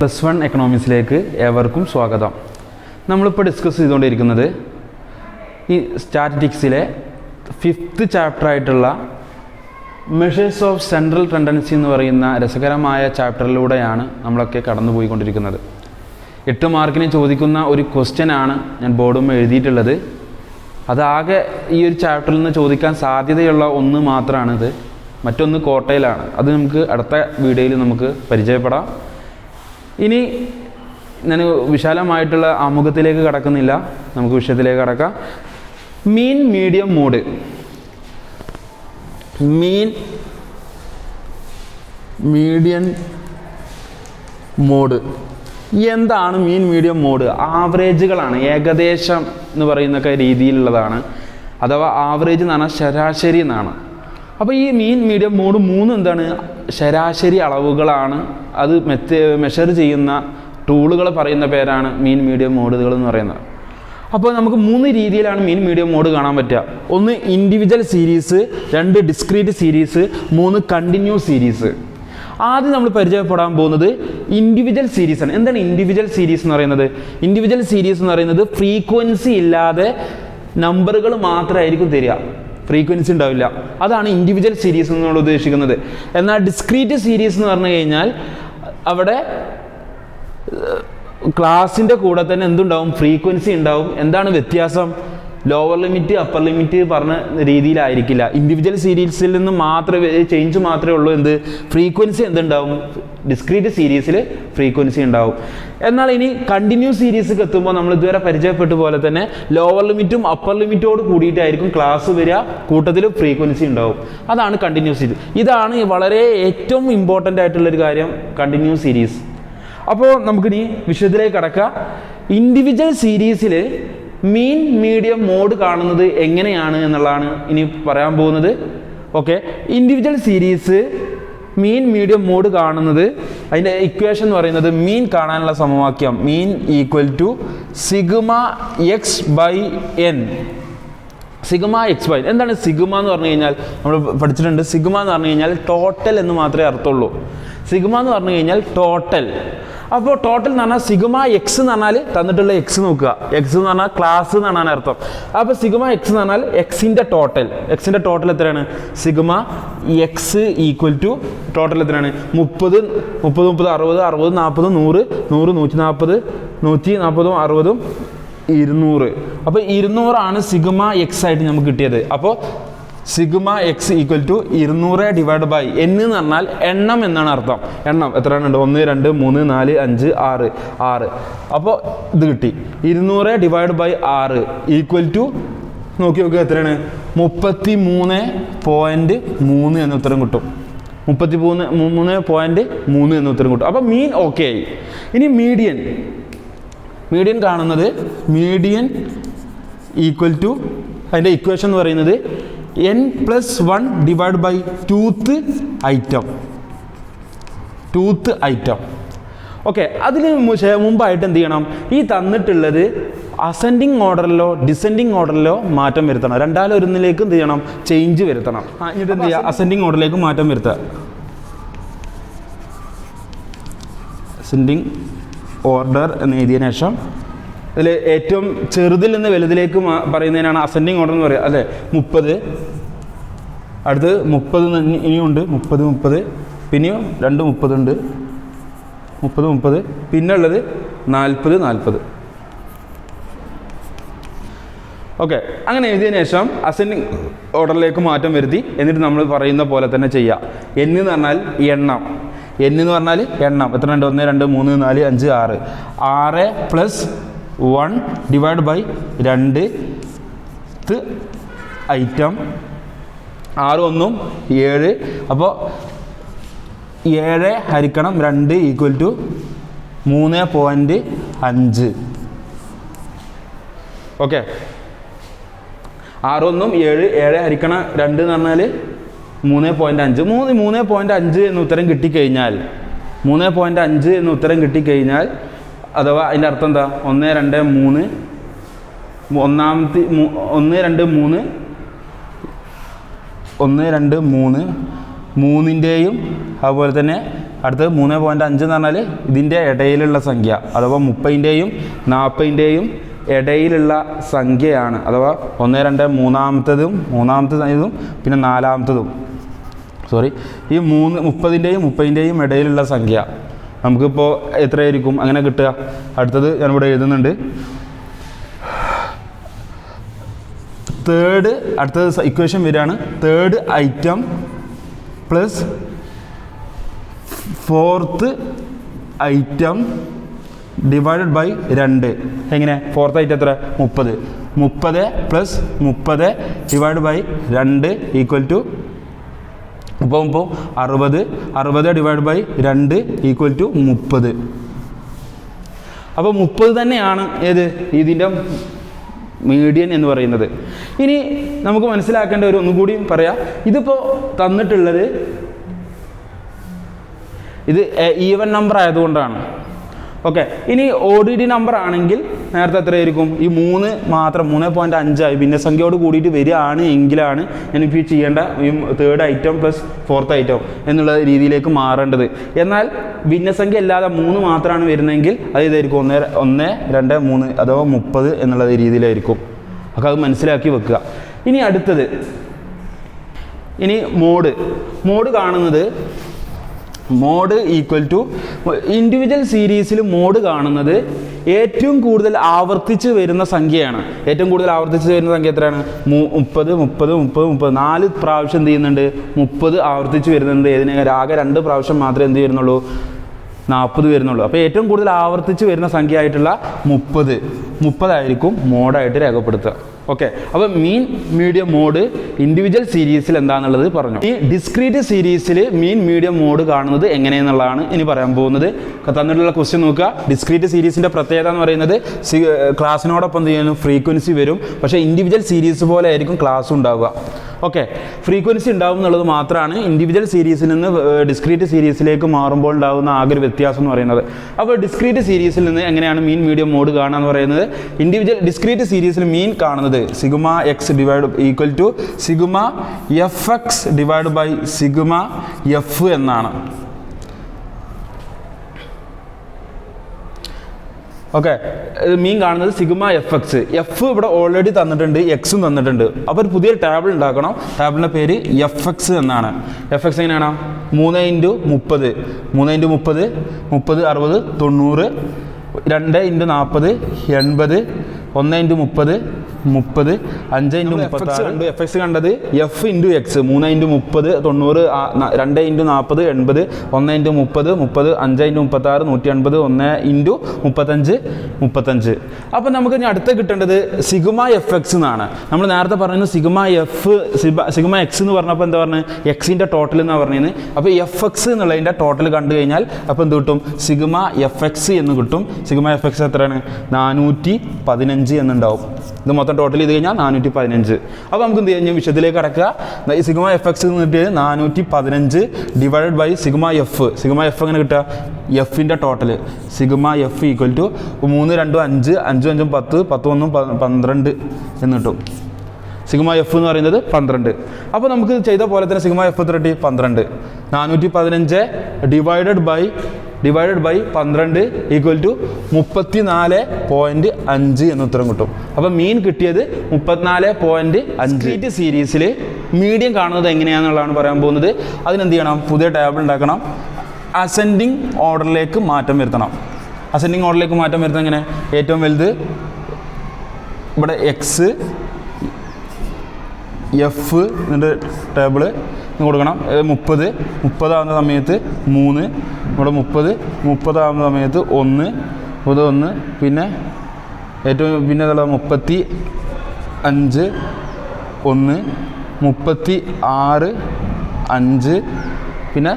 +1 എക്കണോമിക്സിലേക്ക് ഏവർക്കും സ്വാഗതം. നമ്മളിപ്പോൾ ഡിസ്കസ് ചെയ്തുകൊണ്ടിരിക്കുന്നത് ഈ സ്റ്റാറ്റിസ്റ്റിക്സിലെ 5th ചാപ്റ്ററായിട്ടുള്ള മെഷേഴ്സ് ഓഫ് സെൻട്രൽ ടെൻഡൻസി എന്ന് പറയുന്ന രസകരമായ ചാപ്റ്ററിലൂടെയാണ് നമ്മളൊക്കെ കടന്നുപോയിക്കൊണ്ടിരിക്കുന്നത്. 8 മാർക്കിന് ചോദിക്കുന്ന ഒരു ക്വസ്റ്റ്യനാണ് ഞാൻ ബോർഡും എഴുതിയിട്ടുള്ളത്. അതാകെ ഈ ഒരു ചാപ്റ്ററിൽ നിന്ന് ചോദിക്കാൻ സാധ്യതയുള്ള ഒന്ന് മാത്രമാണിത്. മറ്റൊന്ന് കോട്ടയിലാണ്. അത് നമുക്ക് അടുത്ത വീഡിയോയിൽ നമുക്ക് പരിചയപ്പെടാം. ഇനി ഞാൻ വിശാലമായിട്ടുള്ള ആമുഖത്തിലേക്ക് കടക്കുന്നില്ല, നമുക്ക് വിഷയത്തിലേക്ക് കടക്കാം. Mean medium mode. Median mode എന്താണ്? മീൻ മീഡിയം മോഡ് ആവറേജുകളാണ്, ഏകദേശം എന്ന് പറയുന്നൊക്കെ രീതിയിലുള്ളതാണ്. അഥവാ ആവറേജ് എന്ന് പറഞ്ഞാൽ ശരാശരി എന്നാണ്. അപ്പോൾ ഈ മീൻ മീഡിയം മോഡ് 3 എന്താണ്? ശരാശരി അളവുകളാണ്. അത് മെഷർ ചെയ്യുന്ന ടൂളുകൾ പറയുന്ന പേരാണ് മീൻ മീഡിയം മോഡുകൾ എന്ന് പറയുന്നത്. അപ്പോൾ നമുക്ക് 3 രീതിയിലാണ് മീൻ മീഡിയം മോഡ് കാണാൻ പറ്റുക. 1 individual series, 2 discrete series, 3 continuous series. ആദ്യം നമ്മൾ പരിചയപ്പെടാൻ പോകുന്നത് ഇൻഡിവിജ്വൽ സീരീസാണ്. എന്താണ് ഇൻഡിവിജ്വൽ സീരീസ് എന്ന് പറയുന്നത്? ഇൻഡിവിജ്വൽ സീരീസ് എന്ന് പറയുന്നത് ഫ്രീക്വൻസി ഇല്ലാതെ നമ്പറുകൾ മാത്രമായിരിക്കും തരിക, ഫ്രീക്വൻസി ഉണ്ടാവില്ല. അതാണ് ഇൻഡിവിജ്വൽ സീരീസ് എന്നുള്ള ഉദ്ദേശിക്കുന്നത്. എന്നാൽ ഡിസ്ക്രീറ്റ് സീരീസ് എന്ന് പറഞ്ഞു കഴിഞ്ഞാൽ അവിടെ ക്ലാസിൻ്റെ കൂടെ തന്നെ എന്തുണ്ടാവും? ഫ്രീക്വൻസി ഉണ്ടാവും. എന്താണ് വ്യത്യാസം? ലോവർ ലിമിറ്റ് അപ്പർ ലിമിറ്റ് പറഞ്ഞ രീതിയിലായിരിക്കില്ല. ഇൻഡിവിജ്വൽ സീരീസിൽ നിന്ന് മാത്രമേ ചേഞ്ച് മാത്രമേ ഉള്ളൂ. എന്ത്? ഫ്രീക്വൻസി എന്തുണ്ടാവും? ഡിസ്ക്രീറ്റ് സീരീസിൽ ഫ്രീക്വൻസി ഉണ്ടാവും. എന്നാൽ ഇനി കണ്ടിന്യൂസ് സീരീസിലേക്ക് എത്തുമ്പോൾ നമ്മൾ ഇതുവരെ പരിചയപ്പെട്ട പോലെ തന്നെ ലോവർ ലിമിറ്റും അപ്പർ ലിമിറ്റോട് കൂടിയിട്ടായിരിക്കും ക്ലാസ് വരിക, കൂട്ടത്തിൽ ഫ്രീക്വൻസി ഉണ്ടാവും. അതാണ് കണ്ടിന്യൂസ് സീരീസ്. ഇതാണ് വളരെ ഏറ്റവും ഇമ്പോർട്ടൻ്റ് ആയിട്ടുള്ളൊരു കാര്യം, കണ്ടിന്യൂസ് സീരീസ്. അപ്പോൾ നമുക്കിനി വിഷയത്തിലേക്ക് കടക്കാം. ഇൻഡിവിജ്വൽ സീരീസിൽ മീൻ മീഡിയം മോഡ് കാണുന്നത് എങ്ങനെയാണ് എന്നുള്ളതാണ് ഇനി പറയാൻ പോകുന്നത്. Okay, individual series mean medium mode കാണുന്നത്, അതിൻ്റെ ഇക്വേഷൻ എന്ന് പറയുന്നത് മീൻ കാണാനുള്ള സമവാക്യം mean equal to sigma X by N. Sigma X by എന്താണ് സിഗ്മ എന്ന് പറഞ്ഞു കഴിഞ്ഞാൽ? നമ്മൾ പഠിച്ചിട്ടുണ്ട്. സിഗ്മ എന്ന് പറഞ്ഞു കഴിഞ്ഞാൽ ടോട്ടൽ എന്ന് മാത്രമേ അർത്ഥമുള്ളൂ. സിഗ്മ എന്ന് പറഞ്ഞു കഴിഞ്ഞാൽ ടോട്ടൽ. അപ്പോൾ ടോട്ടൽ എന്ന് പറഞ്ഞാൽ സിഗ്മ എക്സ് എന്ന് പറഞ്ഞാൽ തന്നിട്ടുള്ള എക്സ് നോക്കുക. എക്സ് എന്ന് പറഞ്ഞാൽ ക്ലാസ് എന്നാണ് അർത്ഥം. അപ്പോൾ സിഗ്മ എക്സ് എന്ന് പറഞ്ഞാൽ എക്സിൻ്റെ ടോട്ടൽ. എക്സിൻ്റെ ടോട്ടൽ എത്രയാണ്? Sigma X equal to total എത്രയാണ്? 30 30 60 60 40 100 100 140 140 60 200. അപ്പോൾ 200 ആണ് സിഗ്മ എക്സ് ആയിട്ട് നമുക്ക് കിട്ടിയത്. അപ്പോൾ sigma X equal to 200 divide by N എന്ന് പറഞ്ഞാൽ എണ്ണം എന്നാണ് അർത്ഥം. എണ്ണം എത്രയാണ്? 1 2 3 4 5 6 6. അപ്പോൾ ഇത് കിട്ടി. 200 ഡിവൈഡ് ബൈ 6 ഈക്വൽ ടു നോക്കി നോക്കുക എത്രയാണ്? 33.3 എന്ന ഉത്തരം കിട്ടും. 33.3 എന്ന ഉത്തരം കിട്ടും. അപ്പോൾ മീൻ ഓക്കെ ആയി. ഇനി മീഡിയൻ കാണുന്നത് മീഡിയൻ ഈക്വൽ ടു അതിൻ്റെ ഇക്വേഷൻ എന്ന് പറയുന്നത് n+1 divide by twoth item. Okay, അതിന് മുമ്പായിട്ട് എന്ത് ചെയ്യണം? ഈ തന്നിട്ടുള്ളത് അസെൻഡിങ് ഓർഡറിലോ ഡിസെൻഡിങ് ഓർഡറിലോ മാറ്റം വരുത്തണം. 2-1 എന്ത് ചെയ്യണം? ചേഞ്ച് വരുത്തണം. എന്നിട്ട് എന്ത് ചെയ്യുക? അസെൻഡിങ് ഓർഡറിലേക്ക് മാറ്റം വരുത്തുക. അസെൻഡിങ് ഓർഡർ എന്ന് എഴുതിയതിനു ശേഷം അതിൽ ഏറ്റവും ചെറുതിൽ നിന്ന് വലുതിലേക്ക് പറയുന്നതിനാണ് അസെൻഡിങ് ഓർഡർ എന്ന് പറയുക, അല്ലേ? 30, അടുത്ത് 30 ഇനിയുണ്ട്. 30 പിന്നെയും 2 30 ഉണ്ട്. 30 പിന്നെ ഉള്ളത് 40. ഓക്കെ, അങ്ങനെ എഴുതിയതിനു ശേഷം അസെൻഡിങ് ഓർഡറിലേക്ക് മാറ്റം വരുത്തി. എന്നിട്ട് നമ്മൾ പറയുന്ന പോലെ തന്നെ ചെയ്യുക. n എന്ന് പറഞ്ഞാൽ എണ്ണം. n എന്ന് പറഞ്ഞാൽ എണ്ണം. എത്ര ഉണ്ട്? 1 2 3 4 5 6. 6 പ്ലസ് 1 ഡിവൈഡ് ബൈ 2 ഐറ്റം. 6 1 7. അപ്പോൾ 7 ഹരിക്കണം 2 ഈക്വൽ ടു 3.5. ഓക്കെ, 6 1 7 7 ഹരിക്കണം 2 എന്ന് പറഞ്ഞാൽ 3.5. 3.5 എന്ന ഉത്തരം കിട്ടിക്കഴിഞ്ഞാൽ 3.5 എന്ന ഉത്തരം കിട്ടിക്കഴിഞ്ഞാൽ അഥവാ അതിൻ്റെ അർത്ഥം എന്താ? 1 2 3 ഒന്നാമത്തെ 1 2 3 1 2 3 മൂന്നിൻ്റെയും അതുപോലെ തന്നെ അടുത്തത് 3.5 എന്ന് പറഞ്ഞാൽ ഇതിൻ്റെ ഇടയിലുള്ള സംഖ്യ, അഥവാ 30ൻ്റെയും 40ൻ്റെയും ഇടയിലുള്ള സംഖ്യയാണ്. അഥവാ 1, 2, മൂന്നാമത്തതും പിന്നെ നാലാമത്തതും, ഈ 30ൻ്റെയും ഇടയിലുള്ള സംഖ്യ നമുക്കിപ്പോൾ എത്രയായിരിക്കും അങ്ങനെ കിട്ടുക? അടുത്തത് ഞാനിവിടെ എഴുതുന്നുണ്ട്. അടുത്തത് ഇക്വേഷൻ വരികയാണ്. 3rd item plus 4th item divided by 2. എങ്ങനെ? 4th ഐറ്റം എത്ര? 30. 30 plus 30 divide by 2 equal to 60. 60 divide by 2 equal to 30. അപ്പോൾ 30 തന്നെയാണ് ഏത് ഇതിൻ്റെ മീഡിയൻ എന്ന് പറയുന്നത്. ഇനി നമുക്ക് മനസ്സിലാക്കേണ്ട ഒന്നുകൂടിയും പറയാം. ഇതിപ്പോൾ തന്നിട്ടുള്ളത് ഇത് ഈവൻ നമ്പർ ആയതുകൊണ്ടാണ്. ഓക്കെ, ഇനി ODD നമ്പർ ആണെങ്കിൽ നേരത്തെ എത്രയായിരിക്കും? ഈ 3 മാത്രം 3.5 ആയി ഭിന്നസംഖ്യയോട് കൂടിയിട്ട് വരികയാണ് എങ്കിലാണ് ഞാനിപ്പോൾ ചെയ്യേണ്ട ഈ 3rd item plus 4th item എന്നുള്ള രീതിയിലേക്ക് മാറേണ്ടത്. എന്നാൽ ഭിന്നസംഖ്യ അല്ലാതെ 3 മാത്രമാണ് വരുന്നതെങ്കിൽ അത് ഇതായിരിക്കും 1, 2, 3 അഥവാ 30 എന്നുള്ള രീതിയിലായിരിക്കും. അപ്പോൾ അത് മനസ്സിലാക്കി വെക്കുക. ഇനി അടുത്തത്, ഇനി മോഡ് കാണുന്നത് മോഡ് ഈക്വൽ ടു ഇൻഡിവിജ്വൽ സീരീസിൽ മോഡ് കാണുന്നത് ഏറ്റവും കൂടുതൽ ആവർത്തിച്ച് വരുന്ന സംഖ്യയാണ്. ഏറ്റവും കൂടുതൽ ആവർത്തിച്ച് വരുന്ന സംഖ്യ എത്രയാണ്? 30, 30, 30, 30. 4 പ്രാവശ്യം എന്ത് ചെയ്യുന്നുണ്ട്? 30 ആവർത്തിച്ച് വരുന്നുണ്ട്. ആകെ 2 പ്രാവശ്യം മാത്രമേ എന്ത് വരുന്നുള്ളൂ? 40 വരുന്നുള്ളൂ. അപ്പോൾ ഏറ്റവും കൂടുതൽ ആവർത്തിച്ച് വരുന്ന സംഖ്യ ആയിട്ടുള്ള 30 ആയിരിക്കും മോഡായിട്ട് രേഖപ്പെടുത്തുക. ഓക്കെ, അപ്പോൾ മീൻ, മീഡിയം, മോഡ് ഇൻഡിവിജ്വൽ സീരീസിൽ എന്താണെന്നുള്ളത് പറഞ്ഞു. ഈ ഡിസ്ക്രീറ്റ് സീരീസിൽ മീൻ, മീഡിയം, മോഡ് കാണുന്നത് എങ്ങനെയെന്നുള്ളതാണ് ഇനി പറയാൻ പോകുന്നത്. തന്നിട്ടുള്ള ക്വസ്റ്റ്യൻ നോക്കുക. ഡിസ്ക്രീറ്റ് സീരീസിൻ്റെ പ്രത്യേകത എന്ന് പറയുന്നത് ക്ലാസ്സിനോടൊപ്പം എന്ത് ചെയ്യുന്നു? ഫ്രീക്വൻസി വരും. പക്ഷേ ഇൻഡിവിജ്വൽ സീരീസ് പോലെ ആയിരിക്കും ക്ലാസ് ഉണ്ടാവുക. ഓക്കെ, ഫ്രീക്വൻസി ഉണ്ടാവും എന്നുള്ളത് മാത്രമാണ് ഇൻഡിവിജ്വൽ സീരീസിൽ നിന്ന് ഡിസ്ക്രീറ്റ് സീരീസിലേക്ക് മാറുമ്പോൾ ഉണ്ടാകുന്ന ആകെ ഒരു വ്യത്യാസം എന്ന് പറയുന്നത്. അപ്പോൾ ഡിസ്ക്രീറ്റ് സീരീസിൽ നിന്ന് എങ്ങനെയാണ് മീൻ, മീഡിയം, മോഡ് കാണുക എന്ന് പറയുന്നത്? ഡിസ്ക്രീറ്റ് സീരീസിൽ മീൻ കാണുന്നത് sigma X divide equal to sigma F X divide by sigma F എന്നാണ്. ഓക്കെ, മീൻ കാണുന്നത് സിഗ്മ എഫ് എക്സ്. എഫ് ഇവിടെ ഓൾറെഡി തന്നിട്ടുണ്ട്, എക്സും തന്നിട്ടുണ്ട്. അപ്പോൾ ഒരു പുതിയ ടേബിൾ ഉണ്ടാക്കണം. ടേബിളിൻ്റെ പേര് എഫ് എക്സ് എന്നാണ്. എഫ് എക്സ് എങ്ങനെയാണ്? 3 × 30. 3 × 30 30, 60, 90. 2 × 40 80. 1 × 30 30. 5 × 36. എഫ് എക്സ് കണ്ടത് എഫ് ഇൻറ്റു എക്സ്. 3 × 30 90. 2 × 40 80. 1 × 30 30. 5 × 36 180. 1 × 35. അപ്പോൾ നമുക്ക് ഇനി അടുത്ത കിട്ടേണ്ടത് സിഗ്മ എഫ് എക്സ് എന്നാണ്. നമ്മൾ നേരത്തെ പറയുന്നത് സിഗ്മ എക്സ് എന്ന് പറഞ്ഞപ്പോൾ എന്താ പറഞ്ഞത്? എക്സിൻ്റെ ടോട്ടൽ എന്നാണ് പറഞ്ഞത്. അപ്പോൾ എഫ് എക്സ് എന്നുള്ളതിൻ്റെ ടോട്ടൽ കണ്ടു കഴിഞ്ഞാൽ അപ്പോൾ എന്ത് കിട്ടും? സിഗ്മ എഫ് എക്സ് എന്ന് കിട്ടും. സിഗ്മ എഫ് എക്സ് എത്രയാണ്? 415 എന്നുണ്ടാവും. ഇത് മൊത്തം ടോട്ടൽ ചെയ്ത് കഴിഞ്ഞാൽ 415. അപ്പോൾ നമുക്ക് എന്ത് ചെയ്യാം? വിഷയത്തിലേക്ക് കടക്കുക. ഈ സിഗ്മ എഫ് എക്സ് എന്ന് കിട്ടിയത് 415 divided by sigma F. Sigma F എങ്ങനെ കിട്ടുക? എഫിൻ്റെ total sigma F equal to 3, 2, 5 5, 5, 10 10, 1, 12 എന്ന് കിട്ടും. സിഗ്മ എഫ് എന്ന് പറയുന്നത് 12. അപ്പോൾ നമുക്ക് ചെയ്ത പോലെ തന്നെ സിഗ്മ എഫ് എത്ര കിട്ടി? 12. 415 ഡിവൈഡഡ് ബൈ 12 ഈക്വൽ ടു 34.5 എന്ന് ഉത്തരം കിട്ടും. അപ്പോൾ മീൻ കിട്ടിയത് 34.5. സീരീസിൽ മീഡിയം കാണുന്നത് എങ്ങനെയാണെന്നുള്ളതാണ് പറയാൻ പോകുന്നത്. അതിനെന്ത് ചെയ്യണം? പുതിയ ടേബിൾ ഉണ്ടാക്കണം. അസെൻഡിങ് ഓർഡറിലേക്ക് മാറ്റം വരുത്തണം. അസെൻഡിങ് ഓർഡറിലേക്ക് മാറ്റം വരുത്താൻ എങ്ങനെ? ഏറ്റവും വലുത് ഇവിടെ എക്സ് എഫ് ഇതിൻ്റെ ടേബിള് കൊടുക്കണം. 30 ആവുന്ന സമയത്ത് 3. ഇവിടെ 30 ആവുന്ന സമയത്ത് 1 പിന്നെ ഏറ്റവും പിന്നെ 35 1 36 5 പിന്നെ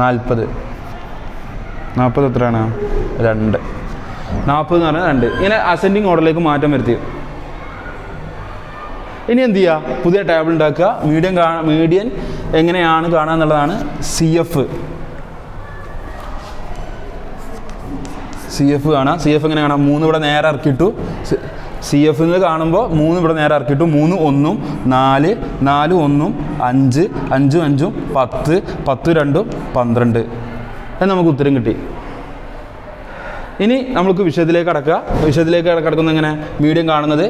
40 എത്രയാണ്? 2. 40 എന്ന് പറഞ്ഞാൽ 2. ഇങ്ങനെ അസെൻഡിങ് ഓർഡറിലേക്ക് മാറ്റം വരുത്തി. ഇനി എന്ത് ചെയ്യുക? പുതിയ ടേബിൾ ഉണ്ടാക്കുക. മീഡിയൻ എങ്ങനെയാണ് കാണുക എന്നുള്ളതാണ്. സി എഫ് കാണാം. സി എഫ് എങ്ങനെ കാണാം? 3 ഇവിടെ നേരെ ഇറക്കിയിട്ടു. സി എഫ് എന്ന് കാണുമ്പോൾ 3 ഇവിടെ നേരെ ഇറക്കിയിട്ടു. 3 1 4 4 1 5 5 5 10 10 2 12. എന്ന് നമുക്ക് ഉത്തരം കിട്ടി. ഇനി നമുക്ക് വിഷയത്തിലേക്ക് കടക്കുന്ന എങ്ങനെ മീഡിയം കാണുന്നത്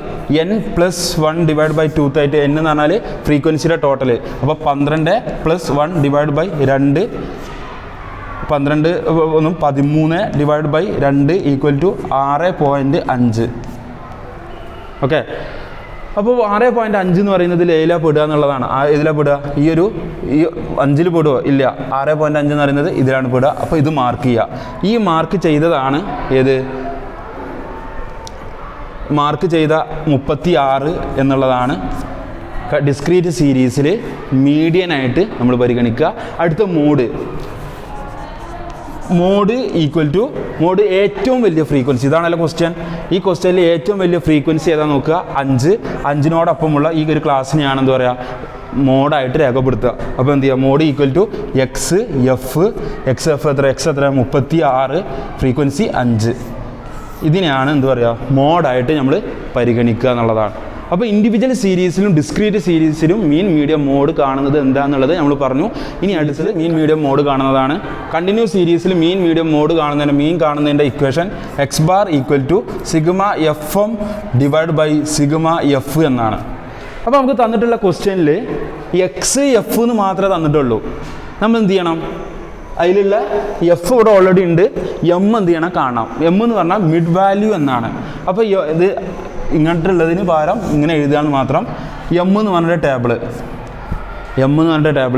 n+1/2 ആയിട്ട് n എന്ന് പറഞ്ഞാൽ ഫ്രീക്വൻസിയുടെ ടോട്ടൽ. അപ്പോൾ 12 + 1/2 12 ഒന്നും 13/2 = 6.5. ഓക്കെ, അപ്പോൾ 6.5 എന്ന് പറയുന്നത് ഏതിലാ പെടുക എന്നുള്ളതാണ്. ഇതിലാ പെടുക? ഈ 5 പെടുവോ? ഇല്ല. 6.5 എന്ന് പറയുന്നത് ഇതിലാണ് പെടുക. അപ്പോൾ ഇത് മാർക്ക് ചെയ്യുക. ഈ മാർക്ക് ചെയ്തതാണ് ഏത്? മാർക്ക് ചെയ്ത 36 എന്നുള്ളതാണ് ഡിസ്ക്രീറ്റ് സീരീസിൽ മീഡിയനായിട്ട് നമ്മൾ പരിഗണിക്കുക. അടുത്ത മോഡ് മോഡ് ഏറ്റവും വലിയ ഫ്രീക്വൻസി. ഇതാണല്ലോ ക്വസ്റ്റ്യൻ. ഈ ക്വസ്റ്റ്യനിൽ ഏറ്റവും വലിയ ഫ്രീക്വൻസി ഏതാ നോക്കുക? 5നോടൊപ്പമുള്ള ഈ ഒരു ക്ലാസ്സിനെയാണ് എന്ത് പറയുക? മോഡായിട്ട് രേഖപ്പെടുത്തുക. അപ്പോൾ എന്ത് ചെയ്യുക? മോഡ് XF എത്ര? 36, ഫ്രീക്വൻസി 5. ഇതിനെയാണ് എന്ത് പറയുക? മോഡായിട്ട് നമ്മൾ പരിഗണിക്കുക എന്നുള്ളതാണ്. അപ്പോൾ ഇൻഡിവിജ്വൽ സീരീസിലും ഡിസ്ക്രീറ്റ് സീരീസിലും മീൻ മീഡിയം മോഡ് കാണുന്നത് എന്താണെന്നുള്ളത് നമ്മൾ പറഞ്ഞു. ഇനി അടുത്തത് മീൻ മീഡിയം മോഡ് കാണുന്നതാണ്. കണ്ടിന്യൂസ് സീരീസിൽ മീൻ മീഡിയം മോഡ് കാണുന്നതിൻ്റെ ഇക്വേഷൻ x bar = σ/f എന്നാണ്. അപ്പോൾ നമുക്ക് തന്നിട്ടുള്ള ക്വസ്റ്റ്യനിൽ XF എന്ന് മാത്രമേ തന്നിട്ടുള്ളൂ. നമ്മൾ എന്ത് ചെയ്യണം? അതിലുള്ള എഫ് ഇവിടെ ഓൾറെഡി ഉണ്ട്. എം എന്ത് ചെയ്യണം? കാണാം. എം എന്ന് പറഞ്ഞാൽ മിഡ് വാല്യൂ എന്നാണ്. അപ്പോൾ ഇത് ഇങ്ങോട്ടുള്ളതിന് പകരം ഇങ്ങനെ എഴുതുകയെന്ന് മാത്രം. എം എന്ന് പറഞ്ഞിട്ട് ടേബിൾ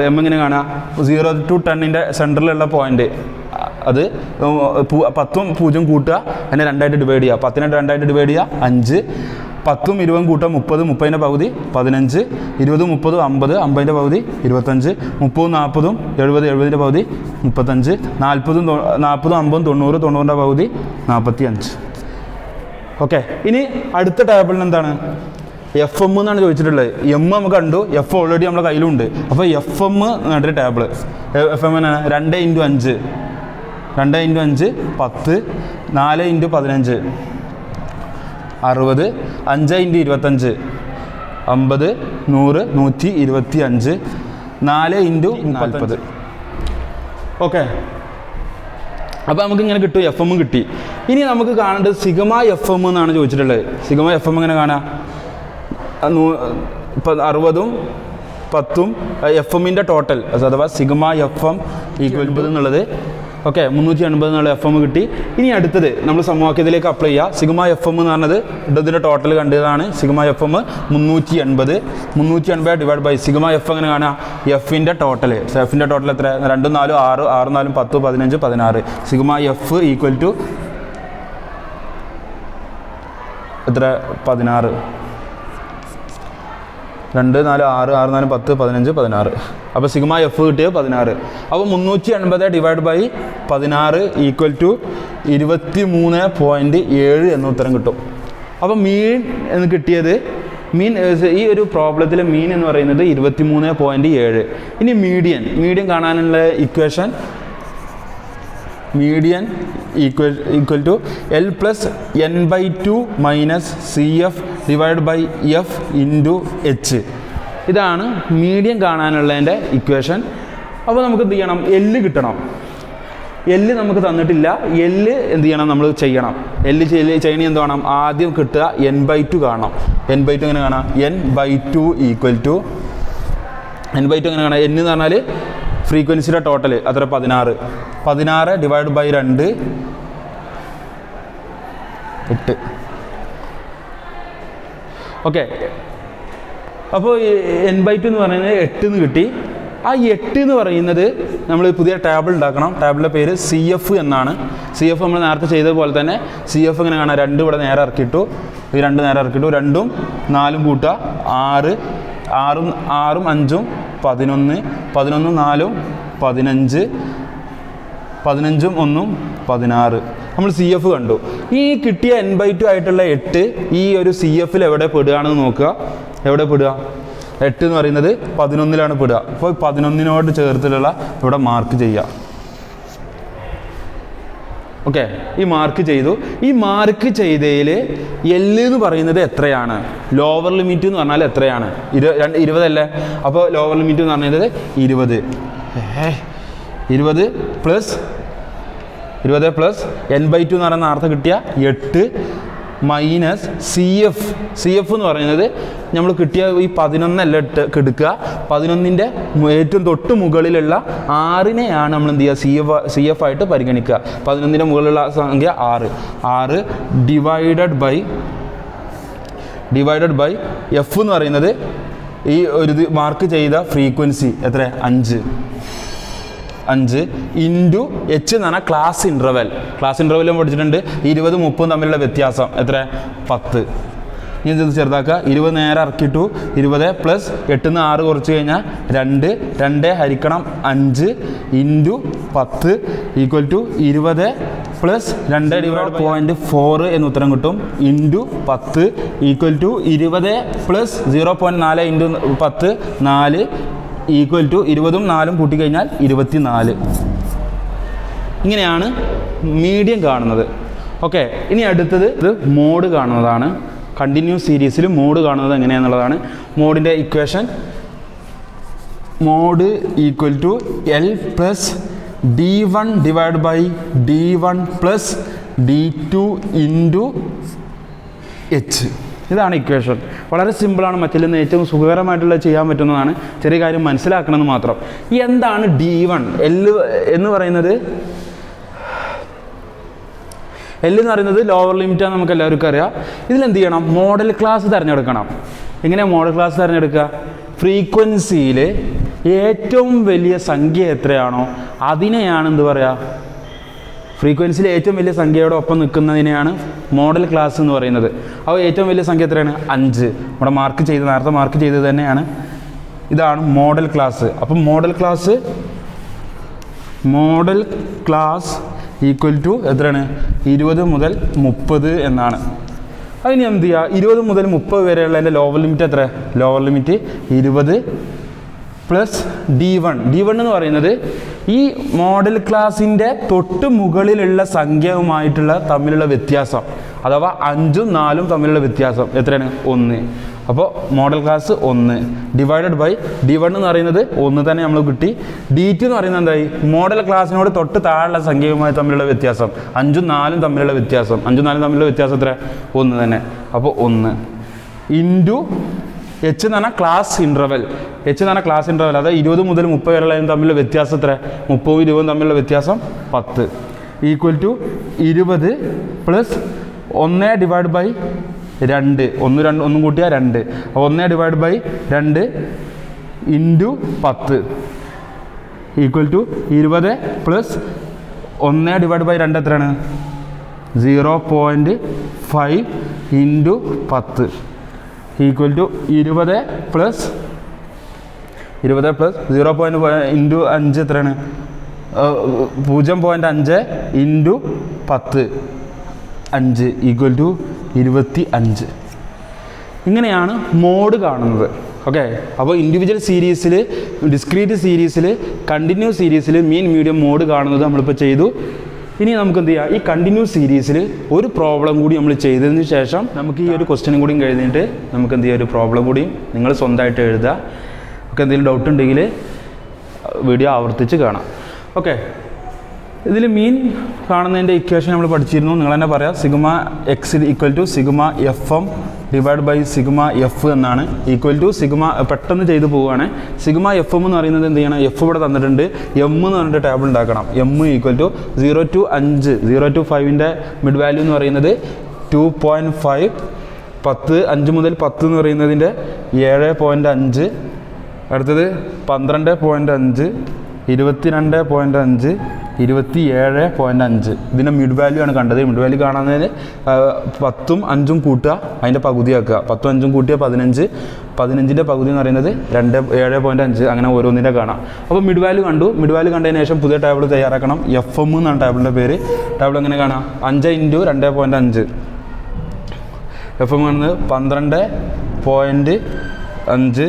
എം എങ്ങനെ കാണാം? 0 to 10 സെൻറ്ററിലുള്ള പോയിന്റ്. അത് 10ഉം 0 കൂട്ടുക, അതിനെ 2ആയിട്ട് ഡിവൈഡ് ചെയ്യുക. 10നെ 2ആയിട്ട് ഡിവൈഡ് ചെയ്യുക 5. 10ഉം 20ഉം കൂട്ടുക 30, 30ൻ്റെ പകുതി 15. 20, 30, 50, 50ൻ്റെ പകുതി 25. 30, 40, 70, 70ൻ്റെ പകുതി 35. 40, 50, 90, 90ൻ്റെ പകുതി 45. ഓക്കെ, ഇനി അടുത്ത ടേബിളിന് എന്താണ്? FM എന്നാണ് ചോദിച്ചിട്ടുള്ളത്. എം നമുക്ക് കണ്ടു, എഫ് ഓൾറെഡി നമ്മുടെ കയ്യിലുണ്ട്. അപ്പോൾ FM എന്നൊരു ടേബിൾ. FM 2 × 5 10, 4 × 15 60, 5 × 25 50, 100, 125, 4 × 40. ഓക്കെ, അപ്പോൾ നമുക്ക് ഇങ്ങനെ കിട്ടും. FM കിട്ടി. ഇനി നമുക്ക് കാണേണ്ടത് σ/FM എന്നാണ് ചോദിച്ചിട്ടുള്ളത്. σ/FM എങ്ങനെ കാണാം? 60ഉം 10ഉം FM-ൻ്റെ ടോട്ടൽ അഥവാ σ/FM = എന്നുള്ളത്. ഓക്കെ, 380 എന്നുള്ള FM കിട്ടി. ഇനി അടുത്തത് നമ്മൾ സമവാക്യത്തിലേക്ക് അപ്ലൈ ചെയ്യുക. σ/FM എന്ന് പറഞ്ഞത് ഇതിൻ്റെ ടോട്ടൽ കണ്ടതാണ്. σ/FM 380. 380 / σ/F എങ്ങനെ കാണാം? എഫിൻ്റെ ടോട്ടൽ എത്ര? 2, 4, 6, 6, 4, 10, 15, 16. σ/F = എത്ര? 16. 2, 4, 6, 6, 4, 10, 15, 16. അപ്പോൾ σ/F കിട്ടിയത് 16. അപ്പോൾ 380 / 16 = 23.7 എന്ന ഉത്തരം കിട്ടും. അപ്പോൾ മീൻ എന്ന് കിട്ടിയത് ഈ ഒരു പ്രോബ്ലത്തിലെ മീൻ എന്ന് പറയുന്നത് 23.7. ഇനി മീഡിയൻ കാണാനുള്ള equation median = L + n/2 - CF / F × H. ഇതാണ് മീഡിയൻ കാണാനുള്ളതിൻ്റെ ഇക്വേഷൻ. അപ്പോൾ നമുക്ക് എന്ത് ചെയ്യണം? L കിട്ടണം. L നമുക്ക് തന്നിട്ടില്ല. L എന്ത് ചെയ്യണം? നമ്മൾ ചെയ്യണം. L ചെയ്യണി എന്ത് വേണം? ആദ്യം കിട്ടുക n/2 കാണണം. n/2 എങ്ങനെ കാണാം? n/2 എങ്ങനെ കാണാം? n എന്ന് പറഞ്ഞാൽ ഫ്രീക്വൻസിയുടെ ടോട്ടൽ അത്ര 16. 16 / 2 8. ഓക്കെ, അപ്പോൾ n/2 എന്ന് പറയുന്നത് 8 എന്ന് കിട്ടി. ആ 8 എന്ന് പറയുന്നത് നമ്മൾ പുതിയ ടേബിൾ ഉണ്ടാക്കണം. ടേബിളിൻ്റെ പേര് CF എന്നാണ്. CF നമ്മൾ നേരത്തെ ചെയ്തതുപോലെ തന്നെ CF എങ്ങനെ കാണാം? 2 ഇവിടെ നേരെ ഇറക്കിയിട്ടു, ഈ 2 നേരെ ഇറക്കിയിട്ടു, 2ഉം 4ഉം കൂട്ടുക 6, 6ഉം 5ഉം 11, 11ഉം 4ഉം 15, 15ഉം 1ഉം 16. നമ്മൾ CF കണ്ടു. ഈ കിട്ടിയ n/2 ആയിട്ടുള്ള 8 ഈ ഒരു CFൽ എവിടെ പെടുകയാണെന്ന് നോക്കുക. എവിടെ പെടുക? 8 എന്ന് പറയുന്നത് 11ലാണ് പെടുക. അപ്പോൾ 11നോട് ചേർത്തിലുള്ള ഇവിടെ മാർക്ക് ചെയ്യുക. ഓക്കെ, ഈ മാർക്ക് ചെയ്തു. ഈ മാർക്ക് ചെയ്തതിൽ L എന്ന് പറയുന്നത് എത്രയാണ്? ലോവർ ലിമിറ്റ് എന്ന് പറഞ്ഞാൽ എത്രയാണ്? 20 അല്ലേ? അപ്പോൾ ലോവർ ലിമിറ്റ് എന്ന് പറയുന്നത് 20. 20 + 20 പ്ലസ് n/2 എന്ന് പറയുന്ന നേരത്തെ കിട്ടിയ 8 മൈനസ് സി എഫ് എന്ന് പറയുന്നത് നമ്മൾ കിട്ടിയ ഈ 11 അല്ല എടുക്കുക, 11ൻ്റെ ഏറ്റവും തൊട്ട് മുകളിലുള്ള 6നെയാണ് നമ്മൾ എന്ത് ചെയ്യുക സി എഫ് ആയിട്ട് പരിഗണിക്കുക. 11ൻ്റെ മുകളിലുള്ള സംഖ്യ 6 ഡിവൈഡഡ് ബൈ എഫ് എന്ന് പറയുന്നത് ഈ ഒരു മാർക്ക് ചെയ്ത ഫ്രീക്വൻസി എത്ര 5 ഇൻറ്റു എച്ച് എന്ന് പറഞ്ഞാൽ ക്ലാസ് ഇൻ്റർവെല്ലും പഠിച്ചിട്ടുണ്ട്. 20, 30 തമ്മിലുള്ള വ്യത്യാസം എത്ര 10. ഇനി ഇത് ചെറുതാക്കുക, 20 നേരെ ഇറക്കിയിട്ടു. 20 പ്ലസ് 8 6 കുറച്ച് കഴിഞ്ഞാൽ 2 ഹരിക്കണം 5 ഇൻറ്റു 10 ഈക്വൽ ടു 20 പ്ലസ് 2/0.4 എന്ന് ഉത്തരം കിട്ടും. Into 10 equal to 20 plus 0.4 into 10 4 equal to 20ഉം 4ഉം കൂട്ടിക്കഴിഞ്ഞാൽ 24. ഇങ്ങനെയാണ് മീഡിയം കാണുന്നത്. ഓക്കെ, ഇനി അടുത്തത് ഇത് മോഡ് കാണുന്നതാണ്. കണ്ടിന്യൂസ് സീരീസിൽ മോഡ് കാണുന്നത് എങ്ങനെയാണെന്നുള്ളതാണ്. മോഡിൻ്റെ equation mode equal to L plus D1 divide by D1 plus D2 into H. ഇതാണ് ഇക്വേഷൻ. വളരെ സിമ്പിളാണ്, മറ്റിൽ നിന്ന് ഏറ്റവും സുഖകരമായിട്ടുള്ള ചെയ്യാൻ പറ്റുന്നതാണ്. ചെറിയ കാര്യം മനസ്സിലാക്കണമെന്ന് മാത്രം. എന്താണ് D1 L എന്ന് പറയുന്നത്? L എന്ന് പറയുന്നത് ലോവർ ലിമിറ്റാണ്, നമുക്ക് എല്ലാവർക്കും അറിയാം. ഇതിലെന്ത് ചെയ്യണം? മോഡൽ ക്ലാസ് തിരഞ്ഞെടുക്കണം. എങ്ങനെയാണ് മോഡൽ ക്ലാസ് തിരഞ്ഞെടുക്കുക? ഫ്രീക്വൻസിയിൽ ഏറ്റവും വലിയ സംഖ്യ എത്രയാണോ അതിനെയാണ് എന്ത് പറയുക, ഫ്രീക്വൻസിയിൽ ഏറ്റവും വലിയ സംഖ്യയോടൊപ്പം നിൽക്കുന്നതിനെയാണ് മോഡൽ ക്ലാസ് എന്ന് പറയുന്നത്. അപ്പോൾ ഏറ്റവും വലിയ സംഖ്യ എത്രയാണ്? 5. നമ്മുടെ നേരത്തെ മാർക്ക് ചെയ്തത് തന്നെയാണ്. ഇതാണ് മോഡൽ ക്ലാസ്. അപ്പം മോഡൽ ക്ലാസ് ഈക്വൽ ടു എത്രയാണ്? 20 മുതൽ 30 എന്നാണ്. അതിന് എന്ത് ചെയ്യുക? 20 മുതൽ 30 വരെയുള്ളതിൻ്റെ ലോവർ ലിമിറ്റ് എത്ര? ലോവർ ലിമിറ്റ് 20 പ്ലസ് D1 എന്ന് പറയുന്നത് ഈ മോഡൽ ക്ലാസിൻ്റെ തൊട്ട് മുകളിലുള്ള സംഖ്യയുമായിട്ടുള്ള തമ്മിലുള്ള വ്യത്യാസം, അഥവാ 5ഉം 4ഉം തമ്മിലുള്ള വ്യത്യാസം എത്രയാണ്? 1. അപ്പോൾ model class 1 divided by D1 എന്ന് പറയുന്നത് 1 തന്നെ നമ്മൾ കിട്ടി. D2 എന്ന് പറയുന്നത് എന്തായി? മോഡൽ ക്ലാസ്സിനോട് തൊട്ട് താഴെയുള്ള സംഖ്യയുമായി തമ്മിലുള്ള വ്യത്യാസം, 5ഉം 4ഉം തമ്മിലുള്ള വ്യത്യാസം. 5ഉം 4ഉം തമ്മിലുള്ള വ്യത്യാസം എത്ര? 1 തന്നെ. അപ്പോൾ 1 ഇൻറ്റു എച്ച് എന്ന് പറഞ്ഞാൽ ക്ലാസ് ഇൻ്റർവെൽ. അതായത് 20 മുതൽ 30 വരെയുള്ളതിന് തമ്മിലുള്ള വ്യത്യാസം എത്ര? 30ഉം 20ഉം തമ്മിലുള്ള വ്യത്യാസം 10 equal to 20 plus 1 divide by 2. 1 കൂട്ടിയാൽ 2. 1 divide by 2 into 10 equal to 20 plus 1 divide by 2 എത്രയാണ്? 0.5 into 10 equal to 20 plus 0.5 into 5 എത്രയാണ്? 0.5 ഇൻറ്റു 10 5 ഈക്വൽ ടു 25. ഇങ്ങനെയാണ് മോഡ് കാണുന്നത്. ഓക്കെ, അപ്പോൾ ഇൻഡിവിജ്വൽ സീരീസിൽ, ഡിസ്ക്രീറ്റ് സീരീസിൽ, കണ്ടിന്യൂസ് സീരീസിൽ മീൻ മീഡിയം മോഡ് കാണുന്നത് നമ്മളിപ്പോൾ ചെയ്തു. ഇനി നമുക്ക് എന്ത് ചെയ്യാം? ഈ കണ്ടിന്യൂസ് സീരീസിൽ ഒരു പ്രോബ്ലം കൂടി നമ്മൾ ചെയ്തതിന് ശേഷം നമുക്ക് ഈ ഒരു ക്വസ്റ്റ്യനും കൂടി കഴിഞ്ഞിട്ട് നമുക്ക് എന്ത് ചെയ്യാം? ഒരു പ്രോബ്ലം കൂടി നിങ്ങൾ സ്വന്തമായിട്ട് എഴുതുക. ഒക്കെ എന്തെങ്കിലും ഡൗട്ട് ഉണ്ടെങ്കിൽ വീഡിയോ ആവർത്തിച്ച് കാണാം. ഓക്കെ, ഇതിൽ മീൻ കാണുന്നതിൻ്റെ ഇക്വേഷൻ നമ്മൾ പഠിച്ചിരുന്നു. നിങ്ങൾ തന്നെ പറയാം, sigma X equal to sigma FM divide by sigma F എന്നാണ്. ഈക്വൽ ടു സിഗ്മ, പെട്ടെന്ന് ചെയ്തു പോവുകയാണ്. സിഗ്മ FM എന്ന് പറയുന്നത് എന്ത് ചെയ്യണം? F ഇവിടെ തന്നിട്ടുണ്ട്, M എന്ന് പറഞ്ഞിട്ട് ടേബിൾ ഉണ്ടാക്കണം. M equal to 0 to 5, 0 to 5ൻ്റെ മിഡ് വാല്യൂ എന്ന് പറയുന്നത് 2.5, 5 മുതൽ 10 എന്ന് പറയുന്നതിൻ്റെ 7.5, അടുത്തത് 12.5, 22.5, 27.5. ഇതിൻ്റെ മിഡ് വാല്യൂ ആണ് കണ്ടത്. മിഡ് വാല്യൂ കാണുന്നതിന് 10ഉം 5ഉം കൂട്ടുക, അതിൻ്റെ പകുതിയാക്കുക. 10ഉം 5ഉം കൂട്ടിയ 15, 15ൻ്റെ പകുതി എന്ന് പറയുന്നത് 7.5. അങ്ങനെ ഓരോന്നിൻ്റെ കാണാം. അപ്പോൾ മിഡ് വാല്യൂ കണ്ടു. മിഡ് വാല്യൂ കണ്ടതിന് ശേഷം പുതിയ ടേബിൾ തയ്യാറാക്കണം. FM എന്നാണ് ടേബിളിൻ്റെ പേര്. ടേബിൾ എങ്ങനെ കാണാം? 5 ഇൻറ്റു 2.5. FM കാണുന്നത് 12.5,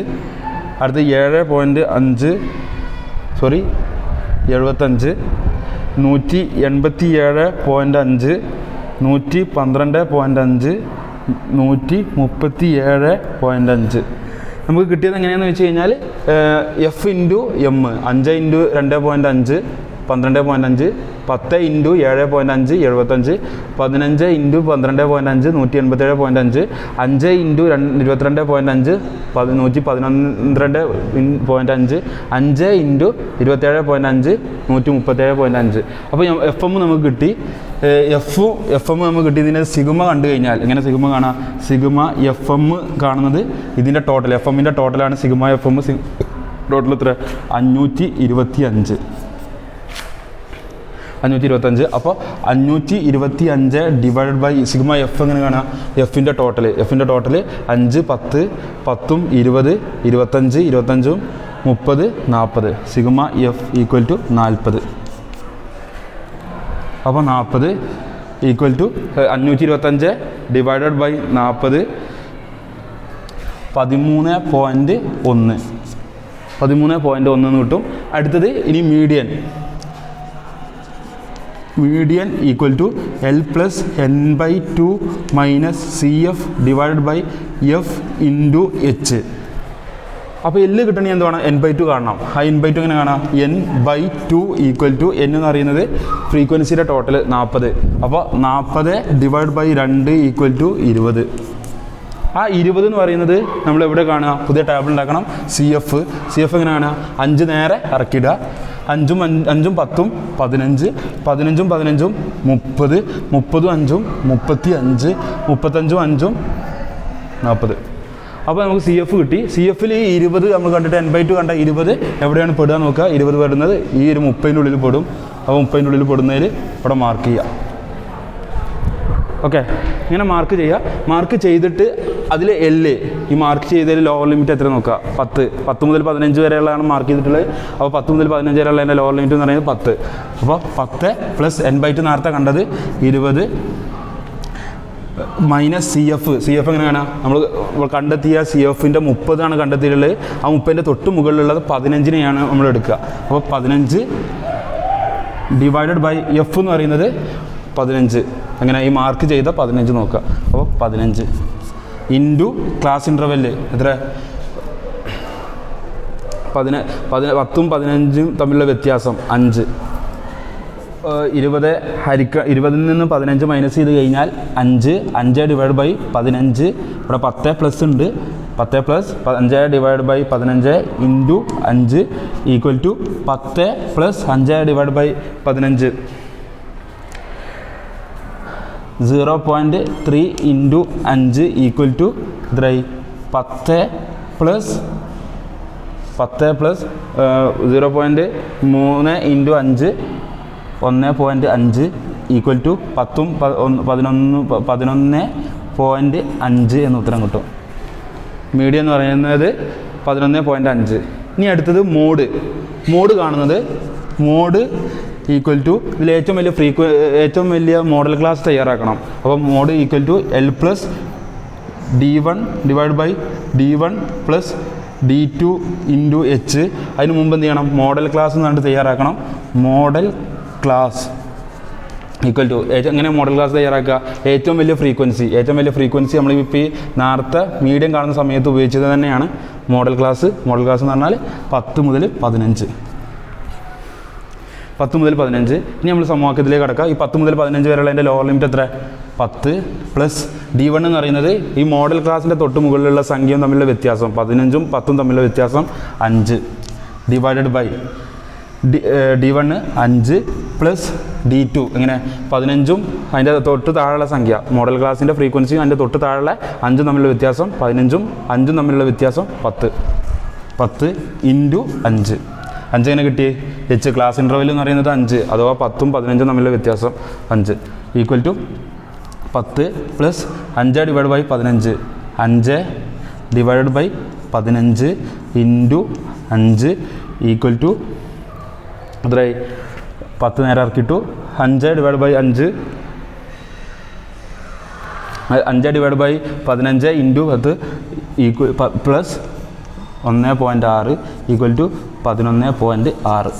അടുത്ത് 7.5, 75, 187.5, 112.5, 137.5. നമുക്ക് കിട്ടിയത് എങ്ങനെയാണെന്ന് വെച്ച് കഴിഞ്ഞാൽ F into M, 5 into 2.5, 12.5, 10 into 7.5 75, 15 into 12.5 187.5, 5 into 22.5 112.5, 5 into 27.5 137.5. അപ്പോൾ എഫ് എം നമുക്ക് കിട്ടി. എഫ് എം നമുക്ക് കിട്ടി. ഇതിൻ്റെ സിഗ്മ കണ്ടു കഴിഞ്ഞാൽ എങ്ങനെ സിഗ്മ കാണാം? സിഗ്മ എഫ് എം കാണുന്നത് ഇതിൻ്റെ ടോട്ടൽ, എഫ് എമ്മിൻ്റെ ടോട്ടലാണ് സിഗ്മ എഫ് എം. ടോട്ടൽ എത്ര? 525. അപ്പോൾ 525 ഡിവൈഡഡ് ബൈ സിഗ്മ എഫ് എങ്ങനെ കാണാം? എഫിൻ്റെ total 5 10 10 20 25 25 30 40. Sigma F equal to 40. അപ്പോൾ 40 ഈക്വൽ ടു 525 ഡിവൈഡഡ് ബൈ 40 13.1 എന്ന് കിട്ടും. അടുത്തത് ഇനി median equal to L plus n/2 minus CF divided by F into H. അപ്പോൾ L കിട്ടണമെങ്കിൽ എന്ത് വേണം? n/2 കാണണം. ആ n/2 എങ്ങനെ കാണാം? n/2 ഈക്വൽ ടു n എന്ന് പറയുന്നത് ഫ്രീക്വൻസിയുടെ ടോട്ടൽ 40. അപ്പോൾ 40 ഡിവൈഡ് ബൈ 2 ഈക്വൽ ടു 20. ആ 20 എന്ന് പറയുന്നത് നമ്മൾ എവിടെ കാണുക? പുതിയ ടേബിൾ ഉണ്ടാക്കണം. CF എങ്ങനെ കാണുക? 5 നേരെ ഇറക്കിയിടുക. 5 5 10 15 15 15 30 30 5 35 35 5 40. അപ്പോൾ നമുക്ക് CF കിട്ടി. CFൽ ഈ 20 നമ്മൾ കണ്ടിട്ട് n/2 കണ്ട 20 എവിടെയാണ് പെടുക നോക്കുക. 20 പെടുന്നത് ഈ ഒരു 30ൻ്റെ ഉള്ളിൽ പെടും. അപ്പോൾ 30ൻ്റെ ഉള്ളിൽ പെടുന്നതിൽ ഇവിടെ മാർക്ക് ചെയ്യുക. ഓക്കെ, ഇങ്ങനെ മാർക്ക് ചെയ്യുക. മാർക്ക് ചെയ്തിട്ട് അതിൽ L ഈ മാർക്ക് ചെയ്തതിൽ ലോവർ ലിമിറ്റ് എത്ര നോക്കുക? 10 മുതൽ 15 വരെയുള്ളതാണ് മാർക്ക് ചെയ്തിട്ടുള്ളത്. അപ്പോൾ 10 മുതൽ 15 വരെയുള്ള എൻ്റെ ലോവർ ലിമിറ്റ് എന്ന് പറയുന്നത് 10. അപ്പോൾ 10 പ്ലസ് n/2 നേരത്തെ കണ്ടത് 20 മൈനസ് CF എങ്ങനെയാണ്? നമ്മൾ കണ്ടെത്തിയ CFൻ്റെ 30 കണ്ടെത്തിയിട്ടുള്ളത്. ആ 30ൻ്റെ തൊട്ട് മുകളിലുള്ളത് 15നെയാണ് നമ്മൾ എടുക്കുക. അപ്പോൾ 15 ഡിവൈഡഡ് ബൈ എഫ് എന്ന് പറയുന്നത് 15. അങ്ങനെ ഈ മാർക്ക് ചെയ്ത 15 നോക്കുക. അപ്പോൾ 15 ഇൻറ്റു ക്ലാസ് ഇൻ്റർവെല്ല് എത്ര? 10 10ഉം 15ഉം തമ്മിലുള്ള വ്യത്യാസം 5. 20 നിന്ന് 15 മൈനസ് ചെയ്ത് കഴിഞ്ഞാൽ 5 ഡിവൈഡ് ബൈ 15. ഇവിടെ 10 പ്ലസ് ഉണ്ട്. 10 plus 5 divide by 15 into 5 equal to 10 plus 5 divide by 15. 0.3 into 5 equal to എത്രയായി? 10 പ്ലസ് 0.3 ഇൻറ്റു 5 1.5 ഈക്വൽ ടു 10ഉം 11.5 എന്ന ഉത്തരം കിട്ടും. മീഡിയം എന്ന് പറയുന്നത് 11.5. ഇനി അടുത്തത് മോഡ് കാണുന്നത്. മോഡ് ഈക്വൽ ടു ഇതിൽ ഏറ്റവും വലിയ മോഡൽ ക്ലാസ് തയ്യാറാക്കണം. അപ്പോൾ mode equal to L plus D1 divide by D1 plus D2 into H. അതിന് മുമ്പ് എന്ത് ചെയ്യണം? മോഡൽ ക്ലാസ് എന്ന് പറഞ്ഞിട്ട് തയ്യാറാക്കണം. മോഡൽ ക്ലാസ് ഈക്വൽ ടു എങ്ങനെ മോഡൽ ക്ലാസ് തയ്യാറാക്കുക? ഏറ്റവും വലിയ ഫ്രീക്വൻസി നമ്മളിപ്പോൾ ഈ നേരത്തെ മീഡിയം കാണുന്ന സമയത്ത് ഉപയോഗിച്ചത് തന്നെയാണ് മോഡൽ ക്ലാസ്. മോഡൽ ക്ലാസ് എന്ന് പറഞ്ഞാൽ 10 മുതൽ 15. ഇനി നമ്മൾ സമവാക്യത്തിലേക്ക് കിടക്കുക. ഈ 10 മുതൽ 15 വരെയുള്ള എൻ്റെ ലോവർ ലിമിറ്റ് എത്ര? 10 പ്ലസ് D1 എന്ന് പറയുന്നത് ഈ മോഡൽ ക്ലാസ്സിൻ്റെ തൊട്ട് മുകളിലുള്ള സംഖ്യയും തമ്മിലുള്ള വ്യത്യാസം 15ഉം 10ഉം തമ്മിലുള്ള വ്യത്യാസം 5 divided by D1 5 plus D2 എങ്ങനെ? 15ഉം അതിൻ്റെ തൊട്ട് താഴെയുള്ള സംഖ്യ മോഡൽ ക്ലാസ്സിൻ്റെ ഫ്രീക്വൻസിയും അതിൻ്റെ തൊട്ട് താഴെയുള്ള 5ഉം തമ്മിലുള്ള വ്യത്യാസം 15ഉം 5ഉം തമ്മിലുള്ള വ്യത്യാസം 10 ഇൻറ്റു 5 എങ്ങനെ കിട്ടി? H ക്ലാസ് ഇൻ്റർവെൽ എന്ന് പറയുന്നത് 5, അഥവാ 10ഉം 15ഉം തമ്മിലുള്ള വ്യത്യാസം 5 equal to 10 plus 5 divide by 15. 5 divide by 15 into 5 equal to എത്രയായി? 10 നേരെ ഇറക്കിയിട്ടു. 5 divide by 5 divide by 15 into 10 equal plus 1.6 equal to 11.6.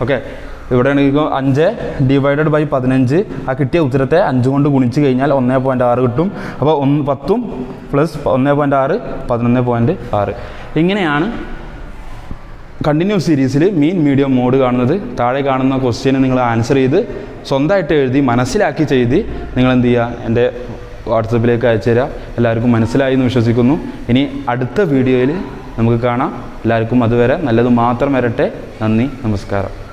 Okay, ഇവിടെ 5 ഡിവൈഡഡ് ബൈ 15. ആ കിട്ടിയ ഉത്തരത്തെ 5 കൊണ്ട് ഗുണിച്ച് കഴിഞ്ഞാൽ 1.6 കിട്ടും. അപ്പോൾ 10ഉം പ്ലസ് 1.6 11.6. ഇങ്ങനെയാണ് കണ്ടിന്യൂസ് സീരീസിൽ മീൻ മീഡിയം മോഡ് കാണുന്നത്. താഴെ കാണുന്ന ക്വസ്റ്റ്യന് നിങ്ങൾ ആൻസർ ചെയ്ത് സ്വന്തമായിട്ട് എഴുതി മനസ്സിലാക്കി ചെയ്ത് നിങ്ങൾ എന്ത് ചെയ്യുക, എൻ്റെ വാട്സപ്പിലേക്ക് അയച്ചു തരാം. എല്ലാവർക്കും മനസ്സിലായി എന്ന് വിശ്വസിക്കുന്നു. ഇനി അടുത്ത വീഡിയോയിൽ നമുക്ക് കാണാം. എല്ലാവർക്കും അതുവരെ നല്ലത് മാത്രം വരട്ടെ. നന്ദി, നമസ്കാരം.